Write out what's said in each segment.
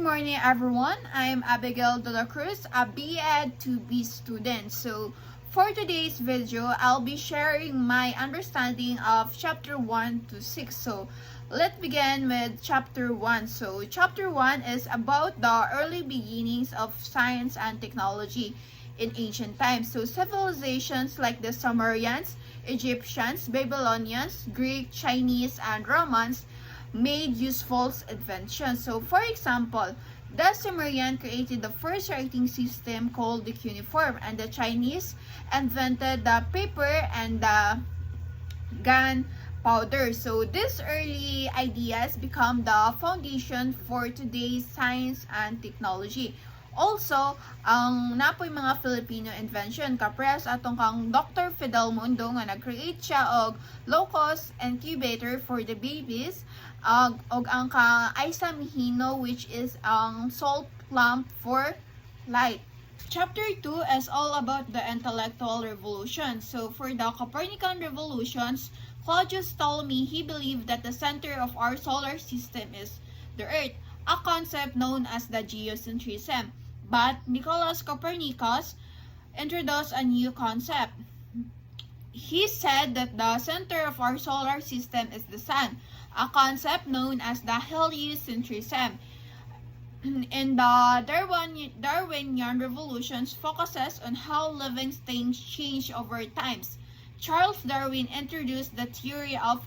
morning, everyone. I'm Abegail Dela Cruz, a B.Ed to B student. So, for today's video, I'll be sharing my understanding of chapter 1 to 6. So, let's begin with chapter 1. So, chapter 1 is about the early beginnings of science and technology in ancient times. So, civilizations like the Sumerians, Egyptians, Babylonians, Greek, Chinese, and Romans made useful inventions. So, for example, the Sumerian created the first writing system called the cuneiform, and the Chinese invented the paper and the gunpowder. So, these early ideas become the foundation for today's science and technology. Also, ang napoy mga Filipino invention kapres atong kang Dr. Fidel Mundo nga nag-create siya og low-cost incubator for the babies og ang ka Isa Mihino, which is ang salt lamp for light. Chapter 2 is all about the intellectual revolution. So for the Copernican revolutions, Claudius Ptolemy, he believed that the center of our solar system is the Earth, a concept known as the geocentrism. But Nicolaus Copernicus introduced a new concept. He said that the center of our solar system is the sun, a concept known as the heliocentrism. In the Darwinian revolutions focuses on how living things change over time. Charles Darwin introduced the theory of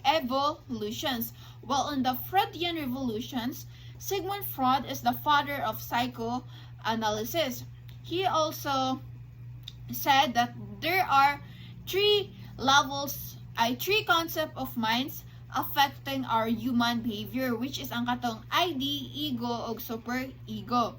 evolutions, while in the Freudian revolutions, Sigmund Freud is the father of psychoanalysis. He also said that there are three concepts of minds affecting our human behavior, which is ang katong ID, ego, ug super ego.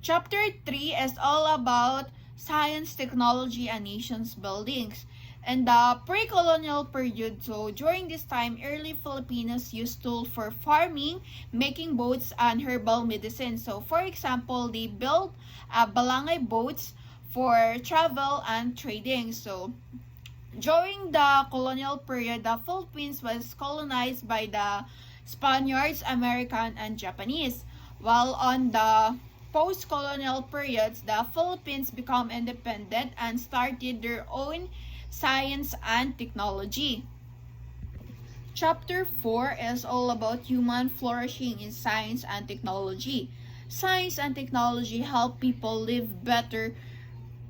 Chapter 3 is all about science, technology, and nations buildings. In the pre-colonial period, so during this time, early Filipinos used tools for farming, making boats, and herbal medicine. So, for example, they built balangay boats for travel and trading. So, during the colonial period, the Philippines was colonized by the Spaniards, American, and Japanese. While on the post-colonial periods, the Philippines became independent and started their own science and technology. Chapter 4 is all about human flourishing in science and technology. Science and technology help people live better,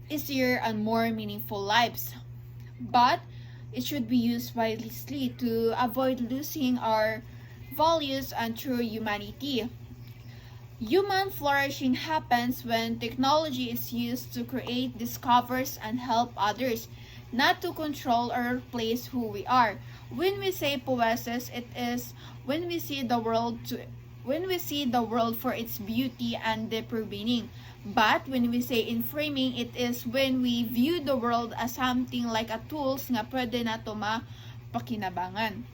easier, and more meaningful lives. But it should be used wisely to avoid losing our values and true humanity. Human flourishing happens when technology is used to create, discovers, and help others, not to control or replace who we are. When we say poesis, it is when we see the world for its beauty and deeper meaning. But when we say in framing, it is when we view the world as something like a tools nga pwede nato mapakinabangan.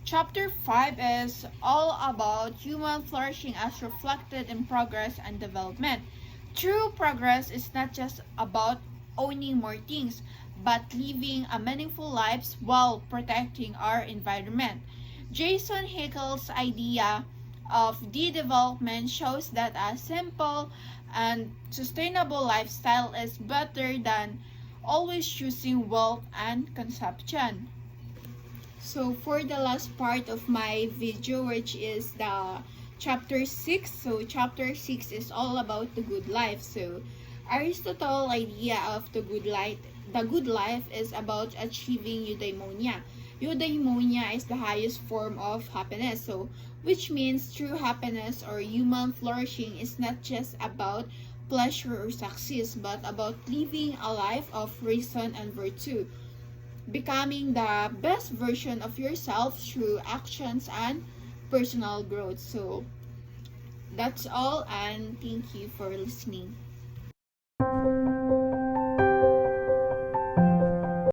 Chapter 5 is all about human flourishing as reflected in progress and development. True progress is not just about owning more things, but living a meaningful lives while protecting our environment. Jason Hickel's idea of de-development shows that a simple and sustainable lifestyle is better than always choosing wealth and consumption. So for the last part of my video, which is the chapter 6. So chapter 6 is all about the good life. So Aristotle's idea of the good life is about achieving eudaimonia. Eudaimonia is the highest form of happiness. So which means true happiness or human flourishing is not just about pleasure or success, but about living a life of reason and virtue, becoming the best version of yourself through actions and personal growth. So that's all, and thank you for listening.